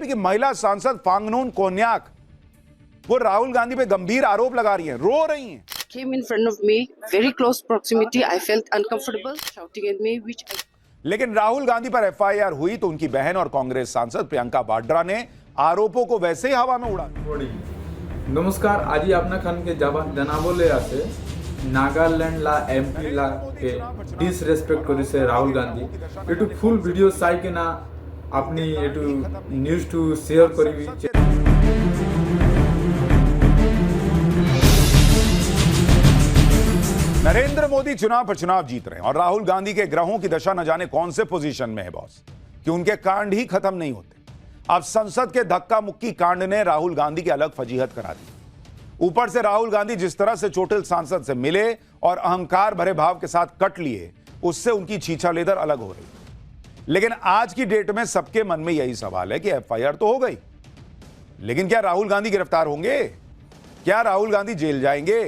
कि महिला सांसद फांगनून कोन्याक वो राहुल गांधी पे गंभीर आरोप लगा रही हैं, रो रही हैं। Came in front of me, very close proximity. I felt uncomfortable, shouting at me, which I... लेकिन राहुल गांधी पर एफआईआर हुई तो उनकी बहन और कांग्रेस सांसद प्रियंका वाड्रा ने आरोपों को वैसे ही हवा में उड़ा दिया। नमस्कार, आज आपना खान के জানাবলে আছে নাগাল্যান্ড লা এমপি লা কে ডিসরেসপেক্ট করেছে রাহুল গান্ধী। একটু ফুল ভিডিও চাই কিনা আপনি একটু নিউজ টু শেয়ার করবি। नरेंद्र मोदी चुनाव पर चुनाव जीत रहे हैं और राहुल गांधी के ग्रहों की दशा न जाने कौन से पोजीशन में है बॉस, कि उनके कांड ही खत्म नहीं होते। अब संसद के धक्का मुक्की कांड ने राहुल गांधी की अलग फजीहत करा दी। ऊपर से राहुल गांधी जिस तरह से चोटिल सांसद से मिले और अहंकार भरे भाव के साथ कट लिए, उससे उनकी छीछा लेदर अलग हो रही। लेकिन आज की डेट में सबके मन में यही सवाल है कि एफआईआर तो हो गई, लेकिन क्या राहुल गांधी गिरफ्तार होंगे? क्या राहुल गांधी जेल जाएंगे?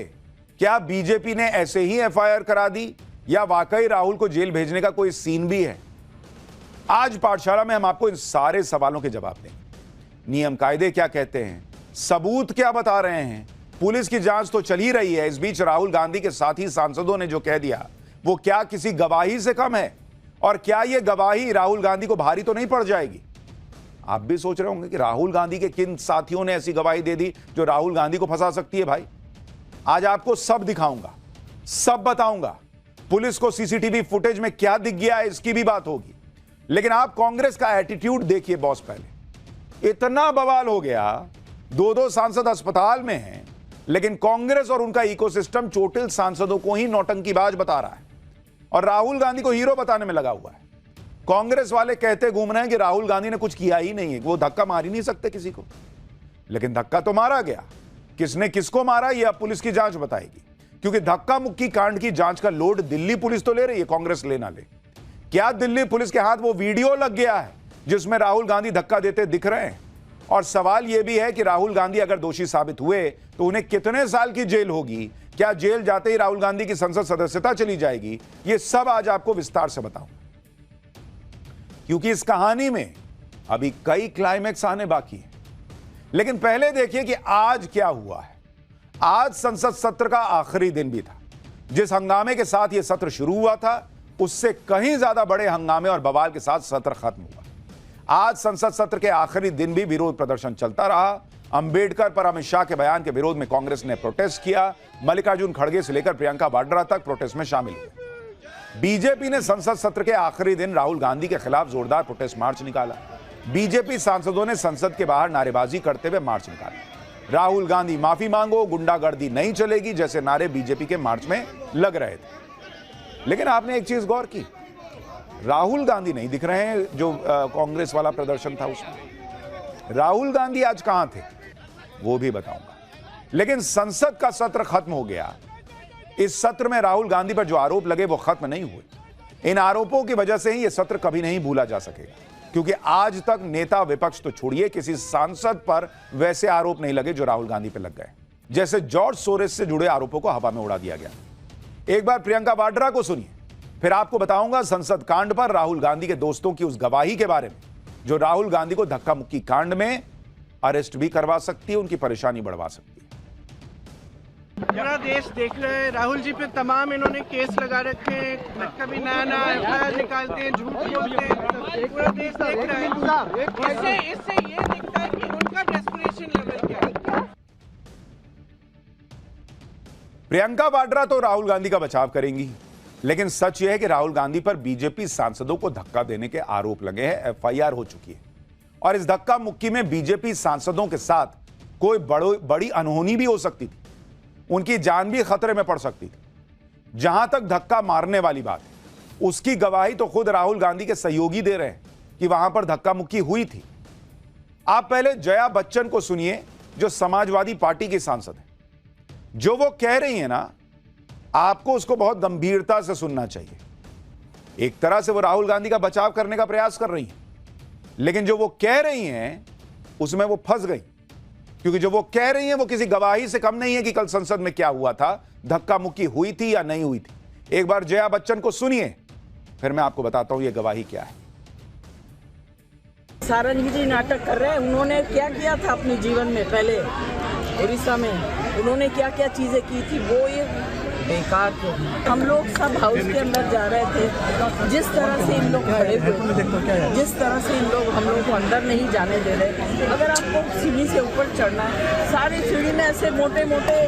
क्या बीजेपी ने ऐसे ही एफआईआर करा दी या वाकई राहुल को जेल भेजने का कोई सीन भी है? आज पाठशाला में हम आपको इन सारे सवालों के जवाब देंगे। नियम कायदे क्या कहते हैं, सबूत क्या बता रहे हैं, पुलिस की जांच तो चल ही रही है, इस बीच राहुल गांधी के साथी सांसदों ने जो कह दिया वो क्या किसी गवाही से कम है? और क्या यह गवाही राहुल गांधी को भारी तो नहीं पड़ जाएगी? आप भी सोच रहे होंगे कि राहुल गांधी के किन साथियों ने ऐसी गवाही दे दी जो राहुल गांधी को फंसा सकती है। भाई आज आपको सब दिखाऊंगा, सब बताऊंगा। पुलिस को सीसीटीवी फुटेज में क्या दिख गया है इसकी भी बात होगी। लेकिन आप कांग्रेस का एटीट्यूड देखिए बॉस। पहले इतना बवाल हो गया, दो सांसद अस्पताल में हैं, लेकिन कांग्रेस और उनका इकोसिस्टम चोटिल सांसदों को ही नौटंकीबाज बता रहा है और राहुल गांधी को हीरो बताने में लगा हुआ है। कांग्रेस वाले कहते घूम रहे हैं कि राहुल गांधी ने कुछ किया ही नहीं है, वो धक्का मार ही नहीं सकते किसी को। लेकिन धक्का तो मारा गया। किसने किसको मारा यह अब पुलिस की जांच बताएगी, क्योंकि धक्का मुक्की कांड की जांच का लोड दिल्ली पुलिस तो ले रही है, कांग्रेस ले ना ले। क्या दिल्ली पुलिस के हाथ वो वीडियो लग गया है जिसमें राहुल गांधी धक्का देते दिख रहे हैं? और सवाल यह भी है कि राहुल गांधी अगर दोषी साबित हुए तो उन्हें कितने साल की जेल होगी? क्या जेल जाते ही राहुल गांधी की संसद सदस्यता चली जाएगी? यह सब आज आपको विस्तार से बताऊंगा, क्योंकि इस कहानी में अभी कई क्लाइमैक्स आने बाकी है। लेकिन पहले देखिए कि आज क्या हुआ है। आज संसद सत्र का आखिरी दिन भी था। जिस हंगामे के साथ यह सत्र शुरू हुआ था उससे कहीं ज्यादा बड़े हंगामे और बवाल के साथ सत्र खत्म हुआ। आज संसद सत्र के आखिरी दिन भी विरोध प्रदर्शन चलता रहा। अंबेडकर पर अमित शाह के बयान के विरोध में कांग्रेस ने प्रोटेस्ट किया। मल्लिकार्जुन खड़गे से लेकर प्रियंका वाड्रा तक प्रोटेस्ट में शामिल हुए। बीजेपी ने संसद सत्र के आखिरी दिन राहुल गांधी के खिलाफ जोरदार प्रोटेस्ट मार्च निकाला। बीजेपी सांसदों ने संसद के बाहर नारेबाजी करते हुए मार्च निकाला। राहुल गांधी माफी मांगो, गुंडागर्दी नहीं चलेगी जैसे नारे बीजेपी के मार्च में लग रहे थे। लेकिन आपने एक चीज गौर की, राहुल गांधी नहीं दिख रहे हैं जो कांग्रेस वाला प्रदर्शन था उसमें। राहुल गांधी आज कहां थे वो भी बताऊंगा। लेकिन संसद का सत्र खत्म हो गया। इस सत्र में राहुल गांधी पर जो आरोप लगे वो खत्म नहीं हुए। इन आरोपों की वजह से ही यह सत्र कभी नहीं भूला जा सकेगा, क्योंकि आज तक नेता विपक्ष तो छोड़िए, किसी सांसद पर वैसे आरोप नहीं लगे जो राहुल गांधी पर लग गए। जैसे जॉर्ज सोरेस से जुड़े आरोपों को हवा में उड़ा दिया गया। एक बार प्रियंका वाड्रा को सुनिए, फिर आपको बताऊंगा संसद कांड पर राहुल गांधी के दोस्तों की उस गवाही के बारे में जो राहुल गांधी को धक्का मुक्की कांड में अरेस्ट भी करवा सकती है, उनकी परेशानी बढ़वा सकती है। पूरा देश देख रहा है, राहुल जी पे तमाम इन्होंने केस लगा रखे हैं, कभी नया एफआईआर निकालते हैं, झूठ बोलते हैं, पूरा देश देख रहा है। इससे ये दिखता है कि उनका डेस्परेशन लेवल क्या है। प्रियंका वाड्रा तो राहुल गांधी का बचाव करेंगी, लेकिन सच यह है कि राहुल गांधी पर बीजेपी सांसदों को धक्का देने के आरोप लगे हैं, एफआईआर हो चुकी है। और इस धक्का मुक्की में बीजेपी सांसदों के साथ कोई बड़ी अनहोनी भी हो सकती थी, उनकी जान भी खतरे में पड़ सकती थी। जहां तक धक्का मारने वाली बात है, उसकी गवाही तो खुद राहुल गांधी के सहयोगी दे रहे हैं कि वहां पर धक्का मुक्की हुई थी। आप पहले जया बच्चन को सुनिए, जो समाजवादी पार्टी की सांसद है। जो वो कह रही है ना, आपको उसको बहुत गंभीरता से सुनना चाहिए। एक तरह से वो राहुल गांधी का बचाव करने का प्रयास कर रही हैं, लेकिन जो वो कह रही हैं उसमें वो फंस गई, क्योंकि जो वो कह रही हैं वो किसी गवाही से कम नहीं है कि कल संसद में क्या हुआ था, धक्का मुक्की हुई थी या नहीं हुई थी। एक बार जया बच्चन को सुनिए, फिर मैं आपको बताता हूं ये गवाही क्या है। सारंगी जी नाटक कर रहे हैं। उन्होंने क्या किया था अपने जीवन में, पहले उड़ीसा में उन्होंने क्या क्या चीज़ें की थी, वो ये बेकार थे। हम लोग सब हाउस के अंदर जा रहे थे, जिस तरह से इन लोग खड़े हुए, जिस तरह से इन लोग हम लोग को अंदर नहीं जाने दे रहे। अगर आपको सीढ़ी से ऊपर चढ़ना है, सारी सीढ़ी में ऐसे मोटे मोटे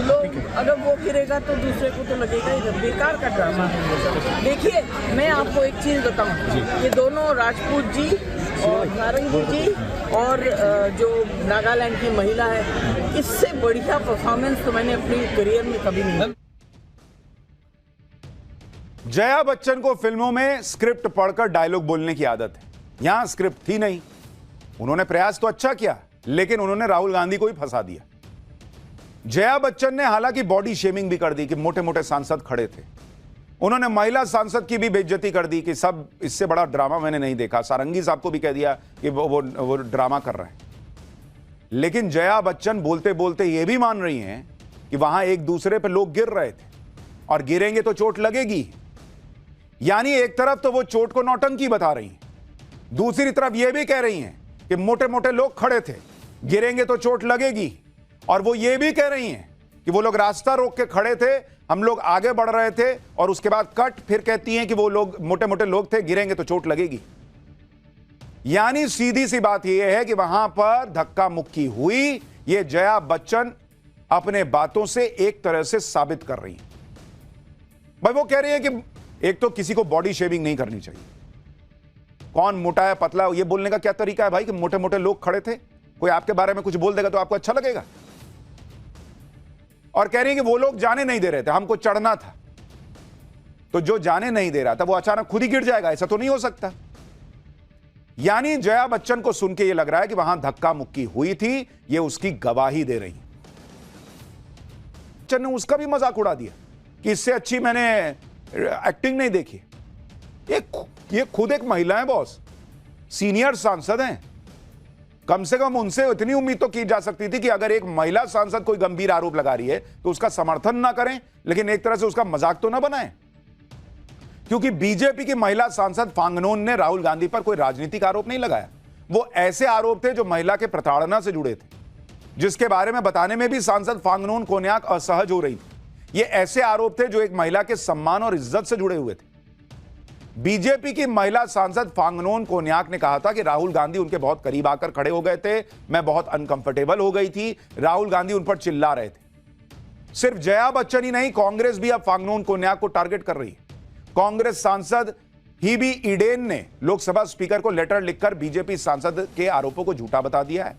लोग, अगर वो गिरेगा तो दूसरे को तो लगेगा ही। बेकार का ड्रामा है। देखिए, मैं आपको एक चीज़ बताऊँ, ये दोनों राजपूत जी और सारंगी जी और जो नागालैंड की महिला है, इससे बढ़िया परफॉर्मेंस तो मैंने अपनी करियर में कभी नहीं। जया बच्चन को फिल्मों में स्क्रिप्ट पढ़कर डायलॉग बोलने की आदत है। यहां स्क्रिप्ट थी नहीं। उन्होंने प्रयास तो अच्छा किया, लेकिन उन्होंने राहुल गांधी को ही फंसा दिया। जया बच्चन ने हालांकि बॉडी शेमिंग भी कर दी कि मोटे मोटे सांसद खड़े थे। उन्होंने महिला सांसद की भी बेइज्जती कर दी कि सब इससे बड़ा ड्रामा मैंने नहीं देखा। सारंगी साहब को भी कह दिया कि वो ड्रामा कर रहे हैं। लेकिन जया बच्चन बोलते बोलते ये भी मान रही हैं कि वहां एक दूसरे पे लोग गिर रहे थे और गिरेंगे तो चोट लगेगी। यानी एक तरफ तो वो चोट को नौटंकी बता रही हैं, दूसरी तरफ ये भी कह रही हैं कि मोटे मोटे लोग खड़े थे, गिरेंगे तो चोट लगेगी। और वो ये भी कह रही हैं कि वो लोग रास्ता रोक के खड़े थे, हम लोग आगे बढ़ रहे थे, और उसके बाद कट फिर कहती हैं कि वो लोग मोटे मोटे लोग थे, गिरेंगे तो चोट लगेगी। यानी सीधी सी बात यह है कि वहां पर धक्का मुक्की हुई। ये जया बच्चन अपने बातों से एक तरह से साबित कर रही हैं। भाई वो कह रही है कि एक तो किसी को बॉडी शेविंग नहीं करनी चाहिए। कौन मोटा है पतला, ये बोलने का क्या तरीका है भाई कि मोटे मोटे लोग खड़े थे? कोई आपके बारे में कुछ बोल देगा तो आपको अच्छा लगेगा? और कह रही है कि वो लोग जाने नहीं दे रहे थे, हमको चढ़ना था। तो जो जाने नहीं दे रहा था वो अचानक खुद ही गिर जाएगा? ऐसा तो नहीं हो सकता। यानी जया बच्चन को सुन के ये लग रहा है कि वहां धक्का मुक्की हुई थी, ये उसकी गवाही दे रही है। बच्चन ने उसका भी मजाक उड़ा दिया कि इससे अच्छी मैंने एक्टिंग नहीं देखी। ये खुद एक महिला है बॉस, सीनियर सांसद हैं। कम से कम उनसे इतनी उम्मीद तो की जा सकती थी कि अगर एक महिला सांसद कोई गंभीर आरोप लगा रही है तो उसका समर्थन ना करें, लेकिन एक तरह से उसका मजाक तो ना बनाएं। क्योंकि बीजेपी की महिला सांसद फांगनोन ने राहुल गांधी पर कोई राजनीतिक आरोप नहीं लगाया। वो ऐसे आरोप थे जो महिला के प्रताड़ना से जुड़े थे, जिसके बारे में बताने में भी सांसद फांगनोन कोन्याक असहज हो रही थी। ये ऐसे आरोप थे जो एक महिला के सम्मान और इज्जत से जुड़े हुए थे। बीजेपी की महिला सांसद फांगनोन कोन्याक ने कहा था कि राहुल गांधी उनके बहुत करीब आकर खड़े हो गए थे, मैं बहुत अनकंफर्टेबल हो गई थी, राहुल गांधी उन पर चिल्ला रहे थे। सिर्फ जया बच्चन ही नहीं, कांग्रेस भी अब फांगनोन कोन्याक को टारगेट कर रही है। कांग्रेस सांसद हीबी ईडेन ने लोकसभा स्पीकर को लेटर लिखकर बीजेपी सांसद के आरोपों को झूठा बता दिया है।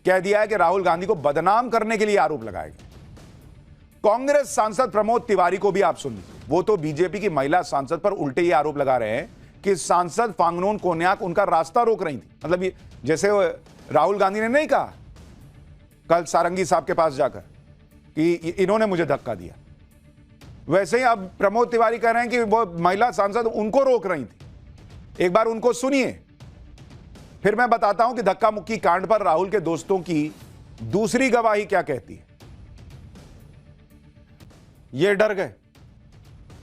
कह दिया है कि राहुल गांधी को बदनाम करने के लिए आरोप लगाए गए। कांग्रेस सांसद प्रमोद तिवारी को भी आप सुन लीजिए, वो तो बीजेपी की महिला सांसद पर उल्टे ये आरोप लगा रहे हैं कि सांसद फांगनोन कोन्याक उनका रास्ता रोक रही थी। मतलब ये जैसे राहुल गांधी ने नहीं कहा कल सारंगी साहब के पास जाकर कि इन्होंने मुझे धक्का दिया, वैसे ही अब प्रमोद तिवारी कह रहे हैं कि वो महिला सांसद उनको रोक रही थी। एक बार उनको सुनिए, फिर मैं बताता हूं कि धक्का मुक्की कांड पर राहुल के दोस्तों की दूसरी गवाही क्या कहती है। ये डर गए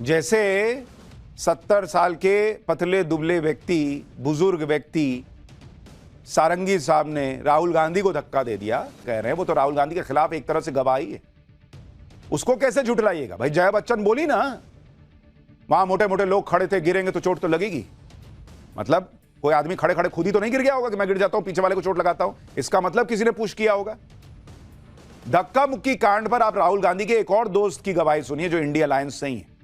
जैसे 70 साल के पतले दुबले व्यक्ति, बुजुर्ग व्यक्ति सारंगी साहब ने राहुल गांधी को धक्का दे दिया। कह रहे हैं वो तो राहुल गांधी के खिलाफ एक तरह से गवाही है, उसको कैसे झुठलाइएगा? भाई जया बच्चन बोली ना वहां मोटे मोटे लोग खड़े थे, गिरेंगे तो चोट तो लगेगी। मतलब कोई आदमी खड़े खड़े खुद ही तो नहीं गिर गया होगा कि मैं गिर जाता हूं, पीछे वाले को चोट लगाता हूं। इसका मतलब किसी ने पुश किया होगा। धक्का मुक्की कांड पर आप राहुल गांधी के एक और दोस्त की गवाही सुनिए जो इंडिया अलायंस से ही है।